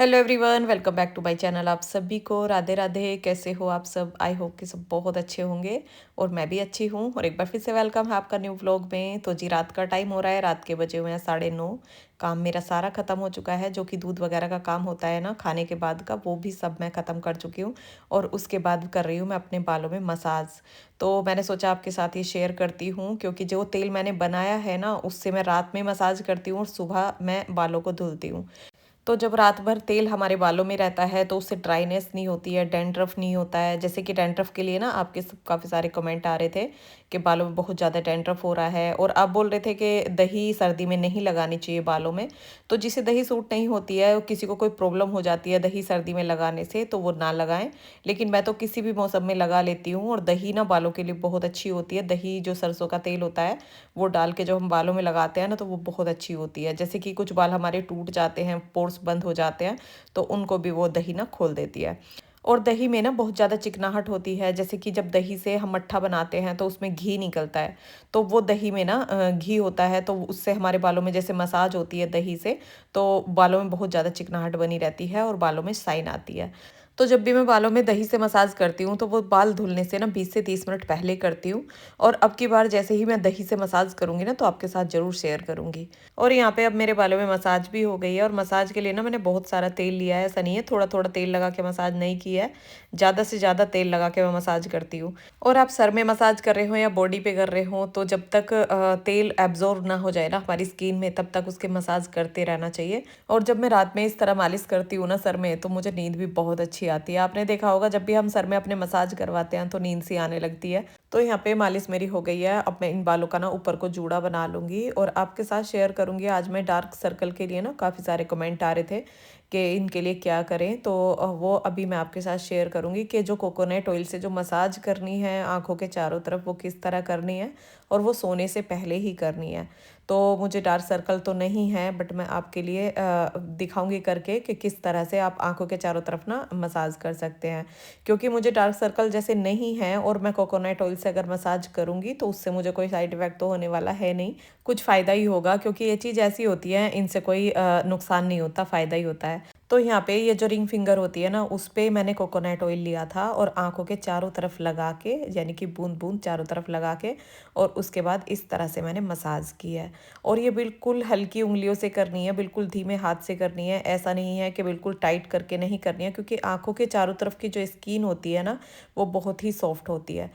Hello everyone, welcome back to my channel. आप सभी को राधे राधे। कैसे हो आप सब? आई होप कि सब बहुत अच्छे होंगे और मैं भी अच्छी हूँ। और एक बार फिर से वेलकम है आपका न्यू व्लॉग में। तो जी रात का टाइम हो रहा है, रात के बजे हुए हैं 9:30। काम मेरा सारा ख़त्म हो चुका है, जो कि दूध वगैरह का काम होता है ना खाने के बाद का, वो भी सब मैं ख़त्म कर चुकी हूँ। और उसके बाद कर रही हूँ मैं अपने बालों में मसाज। तो मैंने सोचा आपके साथ ये शेयर करती हूँ, क्योंकि जो तेल मैंने बनाया है ना, उससे मैं रात में मसाज करती हूँ और सुबह मैं बालों को धुलती हूँ। तो जब रात भर तेल हमारे बालों में रहता है तो उससे ड्राइनेस नहीं होती है, डैंड्रफ नहीं होता है। जैसे कि डैंड्रफ के लिए ना आपके सब काफ़ी सारे कमेंट आ रहे थे कि बालों में बहुत ज़्यादा डैंड्रफ हो रहा है, और आप बोल रहे थे कि दही सर्दी में नहीं लगानी चाहिए बालों में। तो जिसे दही सूट नहीं होती है, किसी को कोई प्रॉब्लम हो जाती है दही सर्दी में लगाने से, तो वो ना लगाएं। लेकिन मैं तो किसी भी मौसम में लगा लेती हूँ, और दही ना बालों के लिए बहुत अच्छी होती है। दही जो सरसों का तेल होता है वो डाल के जब हम बालों में लगाते हैं ना, तो वो बहुत अच्छी होती है। जैसे कि कुछ बाल हमारे टूट जाते हैं, पोर्स बंद हो जाते हैं, तो उनको भी वो दही ना खोल देती है। और दही में ना बहुत ज़्यादा चिकनाहट होती है। जैसे कि जब दही से हम मट्ठा बनाते हैं तो उसमें घी निकलता है, तो वो दही में ना घी होता है, तो उससे हमारे बालों में जैसे मसाज होती है दही से, तो बालों में बहुत ज़्यादा चिकनाहट बनी रहती है और बालों में शाइन आती है। तो जब भी मैं बालों में दही से मसाज करती हूँ, तो वो बाल धुलने से ना 20 से 30 मिनट पहले करती हूँ। और अब की बार जैसे ही मैं दही से मसाज करूँगी ना, तो आपके साथ ज़रूर शेयर करूँगी। और यहाँ पे अब मेरे बालों में मसाज भी हो गई है। और मसाज के लिए ना मैंने बहुत सारा तेल लिया है, ऐसा नहीं है थोड़ा थोड़ा तेल लगा के मसाज नहीं किया है, ज़्यादा से ज़्यादा तेल लगा के मैं मसाज करती हूँ। और आप सर में मसाज कर रहे हो या बॉडी पे कर रहे हो, तो जब तक तेल एब्जॉर्ब ना हो जाए ना हमारी स्किन में, तब तक उसके मसाज करते रहना चाहिए। और जब मैं रात में इस तरह मालिश करती हूँ ना सर में, तो मुझे नींद भी बहुत अच्छी आती है। आपने देखा होगा जब भी हम सर में अपने मसाज करवाते हैं तो नींद सी आने लगती है। तो यहाँ पे मालिश मेरी हो गई है। अब मैं इन बालों का ना ऊपर को जूड़ा बना लूँगी और आपके साथ शेयर करूँगी। आज मैं डार्क सर्कल के लिए ना काफ़ी सारे कमेंट आ रहे थे कि इनके लिए क्या करें, तो वो अभी मैं आपके साथ शेयर करूँगी कि जो कोकोनट ऑयल से जो मसाज करनी है आँखों के चारों तरफ, वो किस तरह करनी है, और वो सोने से पहले ही करनी है। तो मुझे डार्क सर्कल तो नहीं है, बट मैं आपके लिए दिखाऊंगी करके कि किस तरह से आप आंखों के चारों तरफ ना मसाज कर सकते हैं। क्योंकि मुझे डार्क सर्कल जैसे नहीं है, और मैं कोकोनट ऑयल से अगर मसाज करूंगी तो उससे मुझे कोई साइड इफ़ेक्ट तो होने वाला है नहीं, कुछ फ़ायदा ही होगा। क्योंकि ये चीज़ ऐसी होती है, इनसे कोई नुकसान नहीं होता, फ़ायदा ही होता है। तो यहाँ पे ये जो रिंग फिंगर होती है ना, उस पे मैंने कोकोनट ऑयल लिया था और आंखों के चारों तरफ लगा के, यानी कि बूंद बूंद चारों तरफ लगा के, और उसके बाद इस तरह से मैंने मसाज की है। और ये बिल्कुल हल्की उंगलियों से करनी है, बिल्कुल धीमे हाथ से करनी है। ऐसा नहीं है कि बिल्कुल टाइट करके नहीं करनी है, क्योंकि आंखों के चारों तरफ की जो स्किन होती है ना, वो बहुत ही सॉफ्ट होती है।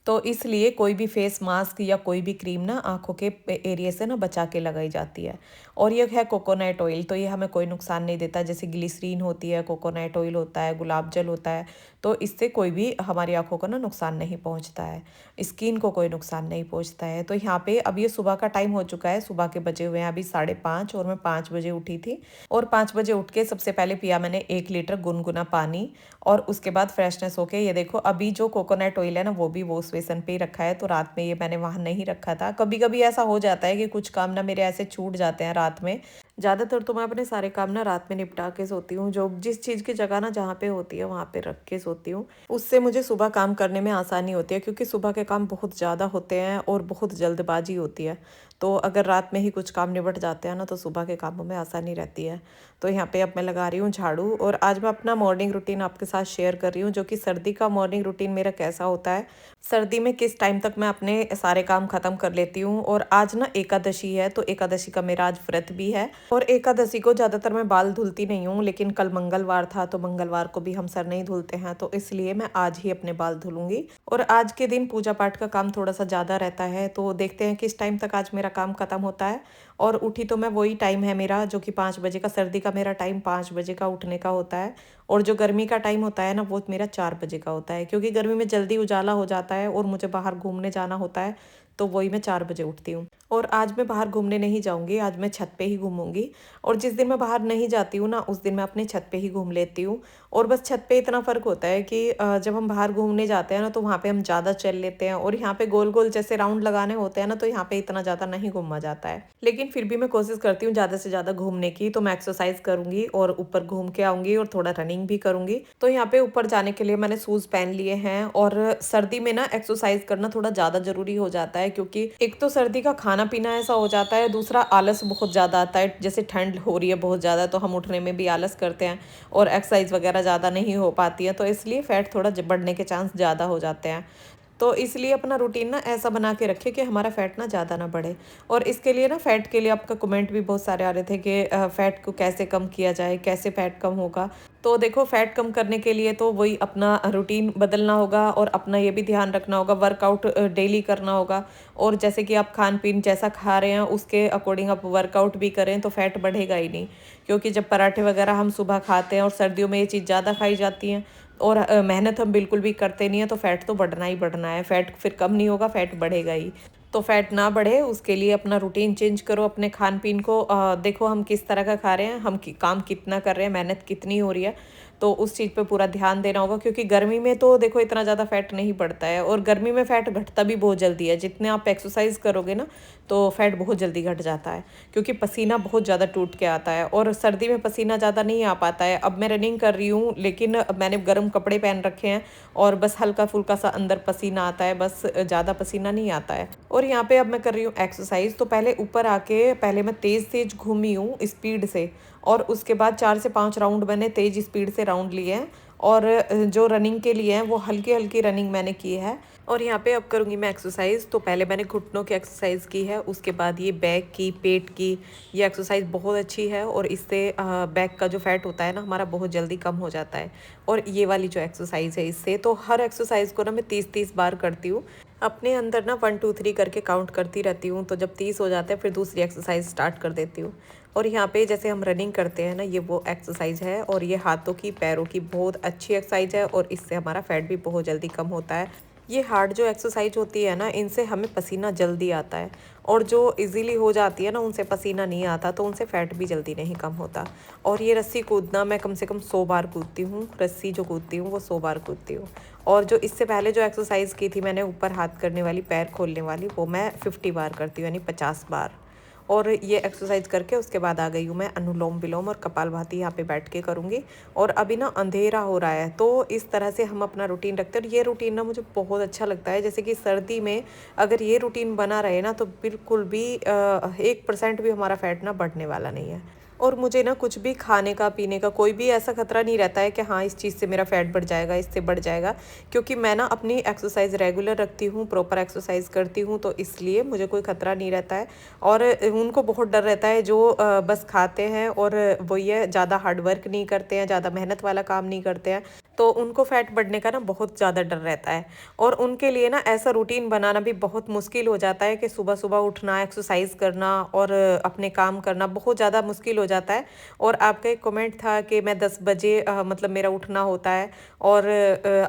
तो इसलिए कोई भी फेस मास्क या कोई भी क्रीम ना आंखों के एरिया से ना बचा के लगाई जाती है। और ये है कोकोनट ऑयल, तो ये हमें कोई नुकसान नहीं देता। जैसे ग्लिसरीन होती है, कोकोनट ऑयल होता है, गुलाब जल होता है, तो इससे कोई भी हमारी आंखों को ना नुकसान नहीं पहुंचता है, स्किन को कोई नुकसान नहीं पहुंचता है। तो यहाँ पे अब ये सुबह का टाइम हो चुका है, सुबह के बजे हुए हैं अभी 5:30, और मैं 5 बजे उठी थी। और 5 बजे उठ के सबसे पहले पिया मैंने 1 लीटर गुनगुना पानी। और उसके बाद फ्रेशनेस होके, ये देखो अभी जो कोकोनट ऑयल है ना, वो भी वॉश बेसन पे ही रखा है। तो रात में ये मैंने वहाँ नहीं रखा था। कभी कभी ऐसा हो जाता है कि कुछ काम ना मेरे ऐसे छूट जाते हैं रात में। ज़्यादातर तो मैं अपने सारे काम ना रात में निपटा के सोती हूँ। जो जिस चीज़ की जगह ना जहाँ पे होती है वहाँ पे रख के सोती हूँ। उससे मुझे सुबह काम करने में आसानी होती है, क्योंकि सुबह के काम बहुत ज़्यादा होते हैं और बहुत जल्दबाजी होती है। तो अगर रात में ही कुछ काम निपट जाते हैं ना, तो सुबह के कामों में आसानी रहती है। तो यहाँ पे अब मैं लगा रही हूँ झाड़ू। और आज मैं अपना मॉर्निंग रूटीन आपके साथ शेयर कर रही हूँ, जो कि सर्दी का मॉर्निंग रूटीन मेरा कैसा होता है, सर्दी में किस टाइम तक मैं अपने सारे काम खत्म कर लेती हूँ। और आज ना एकादशी है, तो एकादशी का मेरा आज व्रत भी है। और एकादशी को ज़्यादातर मैं बाल धुलती नहीं हूँ, लेकिन कल मंगलवार था, तो मंगलवार को भी हम सर नहीं धुलते हैं, तो इसलिए मैं आज ही अपने बाल धुलूंगी। और आज के दिन पूजा पाठ का काम थोड़ा सा ज़्यादा रहता है, तो देखते हैं किस टाइम तक आज मेरा काम खत्म होता है। और उठी तो मैं वही टाइम है मेरा, जो कि 5 बजे का, सर्दी का मेरा टाइम 5 बजे का उठने का होता है। और जो गर्मी का टाइम होता है ना, वो मेरा 4 बजे का होता है, क्योंकि गर्मी में जल्दी उजाला हो जाता है और मुझे बाहर घूमने जाना होता है। तो वही मैं 4 बजे उठती हूँ। और आज मैं बाहर घूमने नहीं जाऊँगी, आज मैं छत पे ही घूमूंगी। और जिस दिन मैं बाहर नहीं जाती हूँ ना, उस दिन मैं अपने छत पे ही घूम लेती हूँ। और बस छत पे इतना फ़र्क होता है कि जब हम बाहर घूमने जाते हैं ना, तो वहाँ पे हम ज़्यादा चल लेते हैं, और यहाँ पे गोल गोल जैसे राउंड लगाने होते हैं ना, तो यहाँ पे इतना ज़्यादा नहीं घूमा जाता है। लेकिन लेकिन फिर भी मैं कोशिश करती हूँ ज़्यादा से ज़्यादा घूमने की। तो मैं एक्सरसाइज करूँगी और ऊपर घूम के आऊँगी और थोड़ा रनिंग भी करूँगी। तो यहाँ पे ऊपर जाने के लिए मैंने शूज़ पहन लिए हैं। और सर्दी में ना एक्सरसाइज करना थोड़ा ज़्यादा ज़रूरी हो जाता है, क्योंकि एक तो सर्दी का खाना-पीना ऐसा हो जाता है, दूसरा आलस बहुत ज़्यादा आता है। जैसे ठंड हो रही है बहुत ज़्यादा, तो हम उठने में भी आलस करते हैं और एक्सरसाइज वगैरह ज़्यादा नहीं हो पाती है, तो इसलिए फैट थोड़ा बढ़ने के चांस ज़्यादा हो जाते हैं। तो इसलिए अपना रूटीन ना ऐसा बना के रखें कि हमारा फैट ना ज़्यादा ना बढ़े। और इसके लिए ना फैट के लिए आपका कमेंट भी बहुत सारे आ रहे थे कि फैट को कैसे कम किया जाए, कैसे फैट कम होगा। तो देखो, फैट कम करने के लिए तो वही अपना रूटीन बदलना होगा और अपना ये भी ध्यान रखना होगा, वर्कआउट डेली करना होगा। और जैसे कि आप खान पीन जैसा खा रहे हैं उसके अकॉर्डिंग आप वर्कआउट भी करें तो फैट बढ़ेगा ही नहीं। क्योंकि जब पराठे वगैरह हम सुबह खाते हैं और सर्दियों में ये चीज़ ज़्यादा खाई जाती हैं और मेहनत हम बिल्कुल भी करते नहीं है, तो फैट तो बढ़ना ही बढ़ना है। फैट फिर कम नहीं होगा, फैट बढ़ेगा ही। तो फैट ना बढ़े उसके लिए अपना रूटीन चेंज करो, अपने खान पीन को देखो हम किस तरह का खा रहे हैं, हम काम कितना कर रहे हैं, मेहनत कितनी हो रही है। तो उस चीज़ पे पूरा ध्यान देना होगा, क्योंकि गर्मी में तो देखो इतना ज़्यादा फैट नहीं बढ़ता है और गर्मी में फैट घटता भी बहुत जल्दी है। जितने आप एक्सरसाइज करोगे ना तो फैट बहुत जल्दी घट जाता है, क्योंकि पसीना बहुत ज़्यादा टूट के आता है और सर्दी में पसीना ज़्यादा नहीं आ पाता है। अब मैं रनिंग कर रही हूँ लेकिन मैंने गर्म कपड़े पहन रखे हैं और बस हल्का फुल्का सा अंदर पसीना आता है, बस ज़्यादा पसीना नहीं आता है। और यहाँ पे अब मैं कर रही हूँ एक्सरसाइज। तो पहले ऊपर आके पहले मैं तेज़ तेज़ घूमी हूँ स्पीड से, और उसके बाद 4 से 5 राउंड मैंने तेज़ स्पीड से राउंड लिए हैं। और जो रनिंग के लिए हैं वो हल्की हल्की रनिंग मैंने की है। और यहाँ पे अब करूँगी मैं एक्सरसाइज। तो पहले मैंने घुटनों की एक्सरसाइज की है, उसके बाद ये बैक की, पेट की। ये एक्सरसाइज बहुत अच्छी है और इससे बैक का जो फैट होता है ना हमारा बहुत जल्दी कम हो जाता है। और ये वाली जो एक्सरसाइज है इससे, तो हर एक्सरसाइज को ना मैं 30-30 बार करती हूँ। अपने अंदर ना 1 2 3 करके काउंट करती रहती हूँ। तो जब 30 हो जाते हैं फिर दूसरी एक्सरसाइज स्टार्ट कर देती हूँ। और यहाँ पे जैसे हम रनिंग करते हैं ना, ये वो एक्सरसाइज है और ये हाथों की, पैरों की बहुत अच्छी एक्सरसाइज है और इससे हमारा फैट भी बहुत जल्दी कम होता है। ये हार्ड जो एक्सरसाइज होती है ना, इनसे हमें पसीना जल्दी आता है। और जो इजीली हो जाती है ना उनसे पसीना नहीं आता, तो उनसे फैट भी जल्दी नहीं कम होता। और ये रस्सी कूदना मैं कम से कम 100 बार कूदती हूँ। रस्सी जो कूदती हूँ वो 100 बार कूदती हूँ। और जो इससे पहले जो एक्सरसाइज की थी मैंने ऊपर हाथ करने वाली, पैर खोलने वाली, वो मैं 50 बार करती हूँ, यानी 50 बार। और ये एक्सरसाइज करके उसके बाद आ गई हूँ मैं अनुलोम विलोम और कपालभाति यहाँ पे बैठ के करूँगी। और अभी ना अंधेरा हो रहा है, तो इस तरह से हम अपना रूटीन रखते हैं। और ये रूटीन ना मुझे बहुत अच्छा लगता है। जैसे कि सर्दी में अगर ये रूटीन बना रहे ना तो बिल्कुल भी 1% भी हमारा फैट ना बढ़ने वाला नहीं है। और मुझे ना कुछ भी खाने का, पीने का कोई भी ऐसा खतरा नहीं रहता है कि हाँ इस चीज़ से मेरा फैट बढ़ जाएगा, इससे बढ़ जाएगा। क्योंकि मैं ना अपनी एक्सरसाइज रेगुलर रखती हूँ, प्रॉपर एक्सरसाइज करती हूँ, तो इसलिए मुझे कोई खतरा नहीं रहता है। और उनको बहुत डर रहता है जो बस खाते हैं और वो ये ज़्यादा हार्ड वर्क नहीं करते हैं, ज़्यादा मेहनत वाला काम नहीं करते हैं, तो उनको फैट बढ़ने का ना बहुत ज़्यादा डर रहता है। और उनके लिए ना ऐसा रूटीन बनाना भी बहुत मुश्किल हो जाता है कि सुबह सुबह उठना, एक्सरसाइज करना और अपने काम करना बहुत ज़्यादा मुश्किल हो जाता है। और आपका एक कमेंट था कि मैं 10 बजे मतलब मेरा उठना होता है और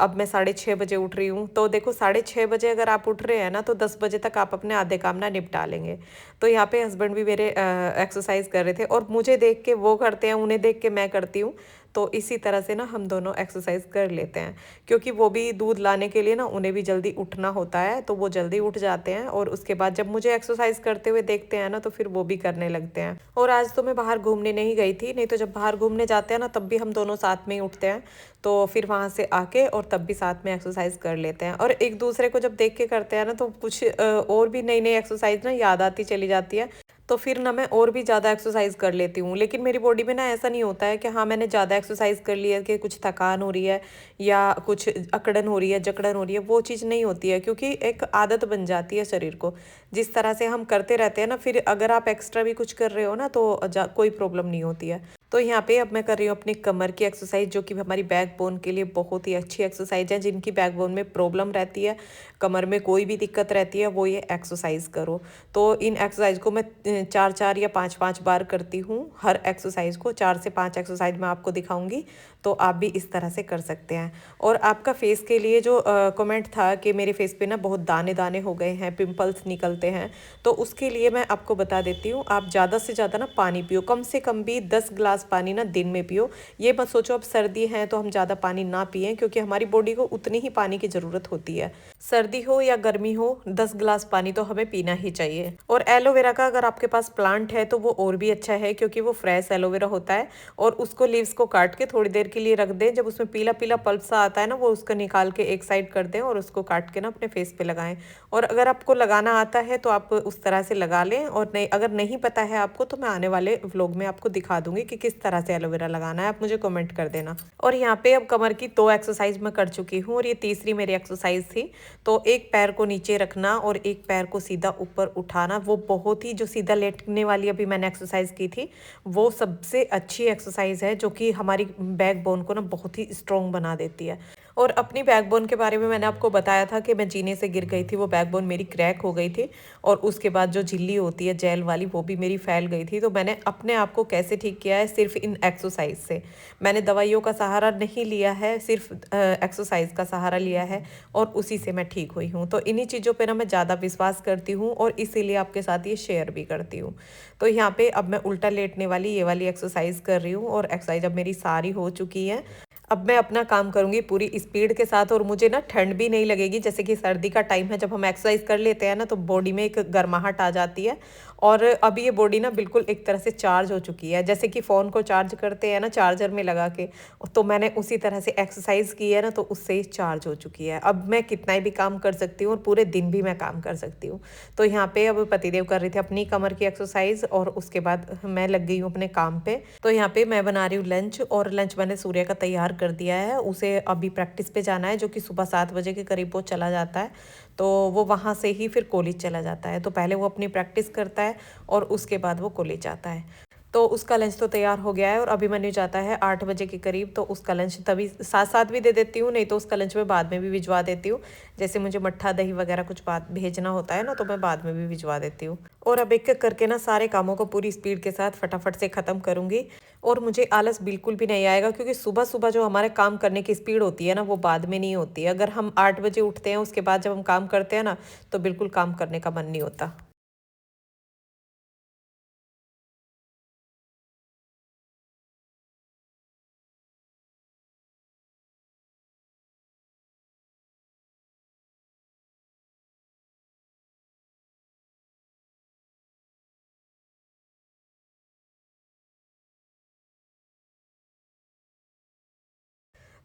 अब मैं 6:30 बजे उठ रही हूँ। तो देखो 6:30 बजे अगर आप उठ रहे हैं ना तो 10 बजे तक आप अपने आधे काम ना निपटा लेंगे। तो यहाँ पे हस्बैंड भी मेरे एक्सरसाइज कर रहे थे और मुझे देख के वो करते हैं, उन्हें देख के मैं करती हूँ। तो इसी तरह से ना हम दोनों एक्सरसाइज कर लेते हैं, क्योंकि वो भी दूध लाने के लिए ना उन्हें भी जल्दी उठना होता है, तो वो जल्दी उठ जाते हैं। और उसके बाद जब मुझे एक्सरसाइज करते हुए देखते हैं ना तो फिर वो भी करने लगते हैं। और आज तो मैं बाहर घूमने नहीं गई थी, नहीं तो जब बाहर घूमने जाते हैं ना तब भी हम दोनों साथ में ही उठते हैं। तो फिर वहाँ से आके और तब भी साथ में एक्सरसाइज कर लेते हैं। और एक दूसरे को जब देख के करते हैं ना तो कुछ और भी नई नई एक्सरसाइज ना याद आती चली जाती है। तो फिर ना मैं और भी ज़्यादा एक्सरसाइज कर लेती हूँ। लेकिन मेरी बॉडी में ना ऐसा नहीं होता है कि हाँ मैंने ज़्यादा एक्सरसाइज कर ली है कि कुछ थकान हो रही है या कुछ अकड़न हो रही है, जकड़न हो रही है, वो चीज़ नहीं होती है। क्योंकि एक आदत बन जाती है शरीर को, जिस तरह से हम करते रहते हैं ना, फिर अगर आप एक्स्ट्रा भी कुछ कर रहे हो ना तो कोई प्रॉब्लम नहीं होती है। तो यहाँ पे अब मैं कर रही हूँ अपनी कमर की एक्सरसाइज, जो कि हमारी बैकबोन के लिए बहुत ही अच्छी एक्सरसाइज है। जिनकी बैकबोन में प्रॉब्लम रहती है, कमर में कोई भी दिक्कत रहती है, वो ये एक्सरसाइज करो। तो इन एक्सरसाइज को मैं 4-4 या 5-5 बार करती हूँ। हर एक्सरसाइज को 4 से 5 एक्सरसाइज मैं आपको दिखाऊंगी। तो आप भी इस तरह से कर सकते हैं। और आपका फेस के लिए जो कमेंट था कि मेरे फेस पे ना बहुत दाने दाने हो गए हैं, पिंपल्स निकलते हैं, तो उसके लिए मैं आपको बता देती हूँ, आप ज़्यादा से ज़्यादा ना पानी पियो, कम से कम भी 10 गिलास पानी ना दिन में पियो। ये मत सोचो अब सर्दी है तो हम ज़्यादा पानी ना पिएं, क्योंकि हमारी बॉडी को उतनी ही पानी की ज़रूरत होती है। सर्दी हो या गर्मी हो, 10 गिलास पानी तो हमें पीना ही चाहिए। और एलोवेरा का अगर आपके पास प्लांट है तो वो और भी अच्छा है, क्योंकि वो फ्रेश एलोवेरा होता है। और उसको लीव्स को काट के थोड़ी देर के लिए रख दें, जब उसमें पीला पीला पल्प सा आता है ना, वो उसको निकाल के एक साइड कर दें और उसको काट के ना अपने फेस पे लगाएं। और अगर आपको लगाना आता है तो आप उस तरह से लगा लें, और नहीं अगर नहीं पता है आपको तो मैं आने वाले व्लॉग में आपको दिखा दूंगी कि किस तरह से एलोवेरा लगाना है, आप मुझे कमेंट कर देना। और यहाँ पे अब कमर की 2 एक्सरसाइज मैं कर चुकी हूँ और ये तीसरी मेरी एक्सरसाइज थी। तो एक पैर को नीचे रखना और एक पैर को सीधा ऊपर उठाना, वो बहुत ही, जो सीधा लेटने वाली अभी मैंने एक्सरसाइज की थी, वो सबसे अच्छी एक्सरसाइज है, जो कि हमारी बैक बोन को ना बहुत ही स्ट्रॉन्ग बना देती है। और अपनी बैकबोन के बारे में मैंने आपको बताया था कि मैं जीने से गिर गई थी, वो बैकबोन मेरी क्रैक हो गई थी, और उसके बाद जो झिल्ली होती है जेल वाली, वो भी मेरी फैल गई थी। तो मैंने अपने आप को कैसे ठीक किया है, सिर्फ इन एक्सरसाइज से। मैंने दवाइयों का सहारा नहीं लिया है, सिर्फ एक्सरसाइज का सहारा लिया है, और उसी से मैं ठीक हुई हूँ। तो इन्हीं चीज़ों पर ना मैं ज़्यादा विश्वास करती हूँ, और इसीलिए आपके साथ ये शेयर भी करती हूँ। तो यहाँ पे अब मैं उल्टा लेटने वाली ये वाली एक्सरसाइज कर रही हूँ, और एक्सरसाइज अब मेरी सारी हो चुकी है। अब मैं अपना काम करूँगी पूरी स्पीड के साथ, और मुझे ना ठंड भी नहीं लगेगी। जैसे कि सर्दी का टाइम है, जब हम एक्सरसाइज कर लेते हैं ना, तो बॉडी में एक गर्माहट आ जाती है। और अभी ये बॉडी ना बिल्कुल एक तरह से चार्ज हो चुकी है, जैसे कि फ़ोन को चार्ज करते हैं ना चार्जर में लगा के, तो मैंने उसी तरह से एक्सरसाइज की है ना, तो उससे ही चार्ज हो चुकी है। अब मैं कितना भी काम कर सकती हूँ, और पूरे दिन भी मैं काम कर सकती हूँ। तो यहाँ पे अब पतिदेव कर रहे थे अपनी कमर की एक्सरसाइज, और उसके बाद मैं लग गई हूँ अपने काम पे। तो यहाँ पे मैं बना रही हूँ लंच, और लंच मैंने सूर्य का तैयार कर दिया है। उसे अभी प्रैक्टिस पे जाना है, जो कि सुबह 7 बजे के करीब वो चला जाता है। तो वो वहाँ से ही फिर कॉलेज चला जाता है। तो पहले वो अपनी प्रैक्टिस करता है, और उसके बाद वो कॉलेज जाता है। तो उसका लंच तो तैयार हो गया है, और अभी मेन्यू जाता है 8 बजे के करीब। तो उसका लंच तभी साथ साथ भी दे देती हूँ, नहीं तो उसका लंच मैं बाद में भी भिजवा देती हूँ। जैसे मुझे मट्ठा दही वगैरह कुछ बात भेजना होता है ना, तो मैं बाद में भी भिजवा देती हूँ। और अब एक एक करके ना सारे कामों को पूरी स्पीड के साथ फटाफट से ख़त्म करूँगी। और मुझे आलस बिल्कुल भी नहीं आएगा, क्योंकि सुबह सुबह जो हमारे काम करने की स्पीड होती है ना, वो बाद में नहीं होती है। अगर हम 8 बजे उठते हैं, उसके बाद जब हम काम करते हैं ना, तो बिल्कुल काम करने का मन नहीं होता।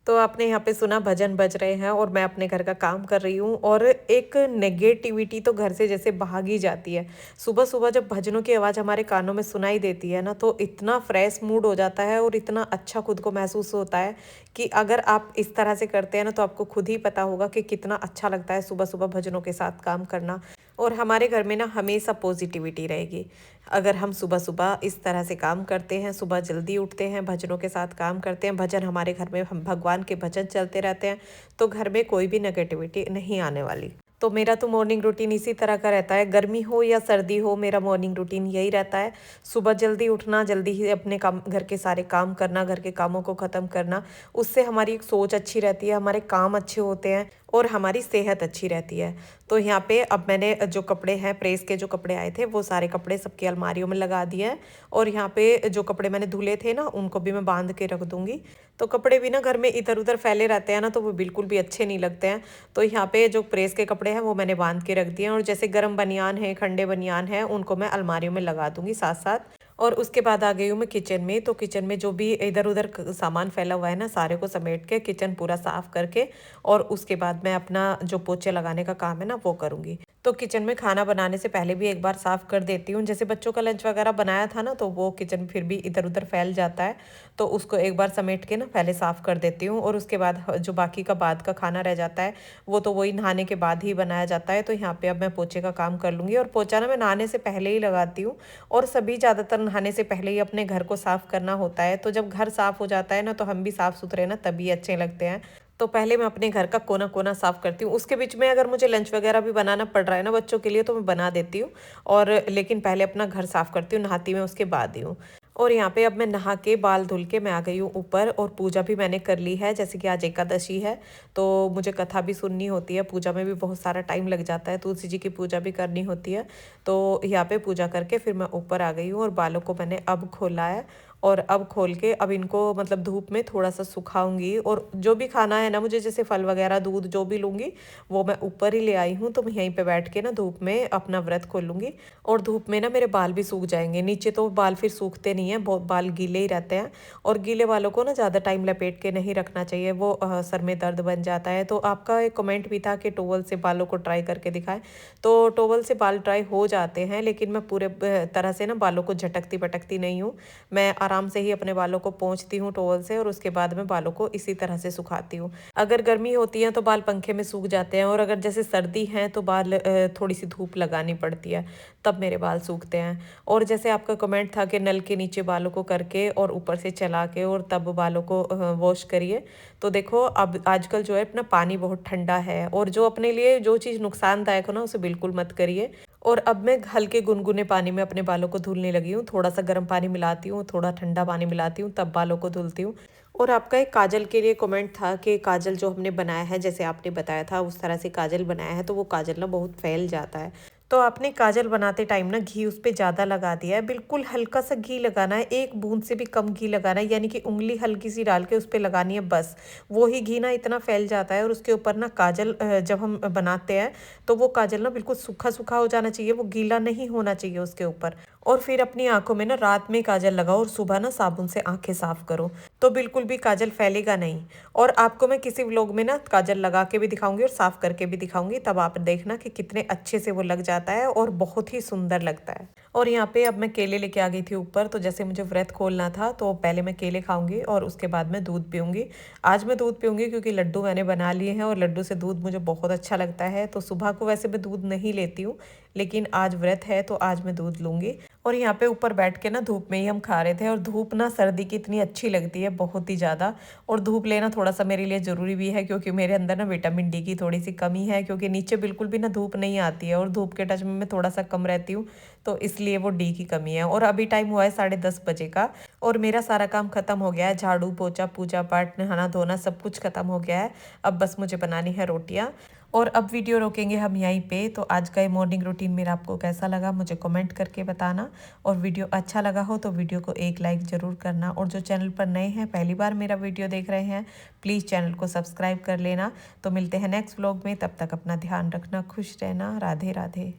तो आपने यहाँ पे सुना भजन बज रहे हैं, और मैं अपने घर का काम कर रही हूँ, और एक नेगेटिविटी तो घर से जैसे भाग ही जाती है। सुबह सुबह जब भजनों की आवाज़ हमारे कानों में सुनाई देती है ना, तो इतना फ्रेश मूड हो जाता है, और इतना अच्छा खुद को महसूस होता है कि अगर आप इस तरह से करते हैं ना, तो आपको खुद ही पता होगा कि कितना अच्छा लगता है सुबह सुबह भजनों के साथ काम करना। और हमारे घर में ना हमेशा पॉजिटिविटी रहेगी, अगर हम सुबह सुबह इस तरह से काम करते हैं, सुबह जल्दी उठते हैं, भजनों के साथ काम करते हैं। भजन हमारे घर में, हम भगवान के भजन चलते रहते हैं, तो घर में कोई भी नेगेटिविटी नहीं आने वाली। तो मेरा तो मॉर्निंग रूटीन इसी तरह का रहता है, गर्मी हो या सर्दी हो, मेरा मॉर्निंग रूटीन यही रहता है। सुबह जल्दी उठना, जल्दी ही अपने काम, घर के सारे काम करना, घर के कामों को ख़त्म करना। उससे हमारी एक सोच अच्छी रहती है, हमारे काम अच्छे होते हैं, और हमारी सेहत अच्छी रहती है। तो यहाँ पे अब मैंने जो कपड़े हैं, प्रेस के जो कपड़े आए थे, वो सारे कपड़े सबकी अलमारियों में लगा दिए हैं। और यहाँ पे जो कपड़े मैंने धुले थे ना, उनको भी मैं बांध के रख दूंगी। तो कपड़े भी ना घर में इधर उधर फैले रहते हैं ना, तो वो बिल्कुल भी अच्छे नहीं लगते हैं। तो यहाँ पे जो प्रेस के कपड़े हैं, वो मैंने बांध के रख दिए हैं, और जैसे गर्म बनियान है, ठंडे बनियान है, उनको मैं अलमारियों में लगा दूंगी साथ साथ। और उसके बाद आ गई हूँ मैं किचन में। तो किचन में जो भी इधर उधर सामान फैला हुआ है ना, सारे को समेट के किचन पूरा साफ करके, और उसके बाद मैं अपना जो पोछे लगाने का काम है ना, वो करूँगी। तो किचन में खाना बनाने से पहले भी एक बार साफ कर देती हूँ। जैसे बच्चों का लंच वगैरह बनाया था ना, तो वो किचन फिर भी इधर उधर फैल जाता है, तो उसको एक बार समेट के ना पहले साफ कर देती हूँ। और उसके बाद जो बाकी का बाद का खाना रह जाता है, वो तो वही नहाने के बाद ही बनाया जाता है। तो यहाँ पे अब मैं पोछे का काम कर लूँगी, और पोछा ना मैं नहाने से पहले ही लगाती हूँ। और सभी ज़्यादातर नहाने से पहले ही अपने घर को साफ करना होता है। तो जब घर साफ हो जाता है ना, तो हम भी साफ सुथरे ना तभी अच्छे लगते हैं। तो पहले मैं अपने घर का कोना कोना साफ करती हूँ। उसके बीच में अगर मुझे लंच वगैरह भी बनाना पड़ रहा है ना बच्चों के लिए, तो मैं बना देती हूँ। और लेकिन पहले अपना घर साफ करती हूँ, नहाती मैं उसके बाद ही हूँ। और यहाँ पे अब मैं नहा के बाल धुल के मैं आ गई हूँ ऊपर, और पूजा भी मैंने कर ली है। जैसे कि आज एकादशी है तो मुझे कथा भी सुननी होती है, पूजा में भी बहुत सारा टाइम लग जाता है, तुलसी जी की पूजा भी करनी होती है। तो यहाँ पे पूजा करके फिर मैं ऊपर आ गई हूँ, और बालों को मैंने अब खोला है। और अब खोल के अब इनको मतलब धूप में थोड़ा सा सुखाऊंगी, और जो भी खाना है ना मुझे, जैसे फल वगैरह दूध जो भी लूँगी वो मैं ऊपर ही ले आई हूँ। तो मैं यहीं पे बैठ के ना धूप में अपना व्रत खोलूँगी, और धूप में ना मेरे बाल भी सूख जाएंगे। नीचे तो बाल फिर सूखते नहीं हैं, बहुत बाल गीले ही रहते हैं। और गीले बालों को ना ज़्यादा टाइम लपेट के नहीं रखना चाहिए, वो सर में दर्द बन जाता है। तो आपका एक कमेंट भी था कि टोवल से बालों को ट्राई करके दिखाएं, तो टोवल से बाल ट्राई हो जाते हैं, लेकिन मैं पूरे तरह से ना बालों को झटकती पटकती नहीं हूँ। मैं आराम से ही अपने बालों को पोंछती हूँ टोवल से, और उसके बाद मैं बालों को इसी तरह से सुखाती हूँ। अगर गर्मी होती है तो बाल पंखे में सूख जाते हैं, और अगर जैसे सर्दी है तो बाल थोड़ी सी धूप लगानी पड़ती है, तब मेरे बाल सूखते हैं। और जैसे आपका कमेंट था कि नल के नीचे बालों को करके और ऊपर से चला के और तब बालों को वॉश करिए, तो देखो अब आजकल जो है अपना पानी बहुत ठंडा है, और जो अपने लिए जो चीज़ नुकसानदायक हो ना उसे बिल्कुल मत करिए। और अब मैं हल्के गुनगुने पानी में अपने बालों को धुलने लगी हूँ, थोड़ा सा गर्म पानी मिलाती हूँ, थोड़ा ठंडा पानी मिलाती हूँ, तब बालों को धुलती हूँ। और आपका एक काजल के लिए कमेंट था कि काजल जो हमने बनाया है, जैसे आपने बताया था उस तरह से काजल बनाया है, तो वो काजल ना बहुत फैल जाता है। तो आपने काजल बनाते टाइम ना घी उस पे ज़्यादा लगा दिया है, बिल्कुल हल्का सा घी लगाना है, एक बूंद से भी कम घी लगाना है, यानी कि उंगली हल्की सी डाल के उस पे लगानी है बस। वो ही घी ना इतना फैल जाता है, और उसके ऊपर ना काजल जब हम बनाते हैं तो वो काजल ना बिल्कुल सूखा सूखा हो जाना चाहिए, वो गीला नहीं होना चाहिए उसके ऊपर। और फिर अपनी आंखों में ना रात में काजल लगाओ, और सुबह ना साबुन से आंखें साफ करो, तो बिल्कुल भी काजल फैलेगा नहीं। और आपको मैं किसी व्लॉग में ना काजल लगा के भी दिखाऊंगी और साफ करके भी दिखाऊंगी, तब आप देखना कि कितने अच्छे से वो लग जाता है और बहुत ही सुंदर लगता है। और यहाँ पे अब मैं केले लेके आ गई थी ऊपर, तो जैसे मुझे व्रत खोलना था तो पहले मैं केले खाऊंगी और उसके बाद मैं दूध पीऊंगी। आज मैं दूध पीऊंगी क्योंकि लड्डू मैंने बना लिए हैं, और लड्डू से दूध मुझे बहुत अच्छा लगता है। तो सुबह को वैसे मैं दूध नहीं लेती हूँ, लेकिन आज व्रत है तो आज मैं दूध लूंगी। और यहाँ पे ऊपर बैठ के ना धूप में ही हम खा रहे थे, और धूप ना सर्दी की इतनी अच्छी लगती है, बहुत ही ज़्यादा। और धूप लेना थोड़ा सा मेरे लिए ज़रूरी भी है, क्योंकि मेरे अंदर ना विटामिन डी की थोड़ी सी कमी है, क्योंकि नीचे बिल्कुल भी ना धूप नहीं आती है, और धूप के टच में मैं थोड़ा सा कम रहती हूँ, तो इसलिए वो डी की कमी है। और अभी टाइम हुआ है 10:30 बजे का, और मेरा सारा काम खत्म हो गया है, झाड़ू पोछा पूजा पाठ नहाना धोना सब कुछ खत्म हो गया है। अब बस मुझे बनानी है रोटियाँ। और अब वीडियो रोकेंगे हम यहीं पे। तो आज का ये मॉर्निंग रूटीन मेरा आपको कैसा लगा मुझे कमेंट करके बताना, और वीडियो अच्छा लगा हो तो वीडियो को एक लाइक ज़रूर करना, और जो चैनल पर नए हैं पहली बार मेरा वीडियो देख रहे हैं प्लीज़ चैनल को सब्सक्राइब कर लेना। तो मिलते हैं नेक्स्ट व्लॉग में, तब तक अपना ध्यान रखना, खुश रहना, राधे राधे।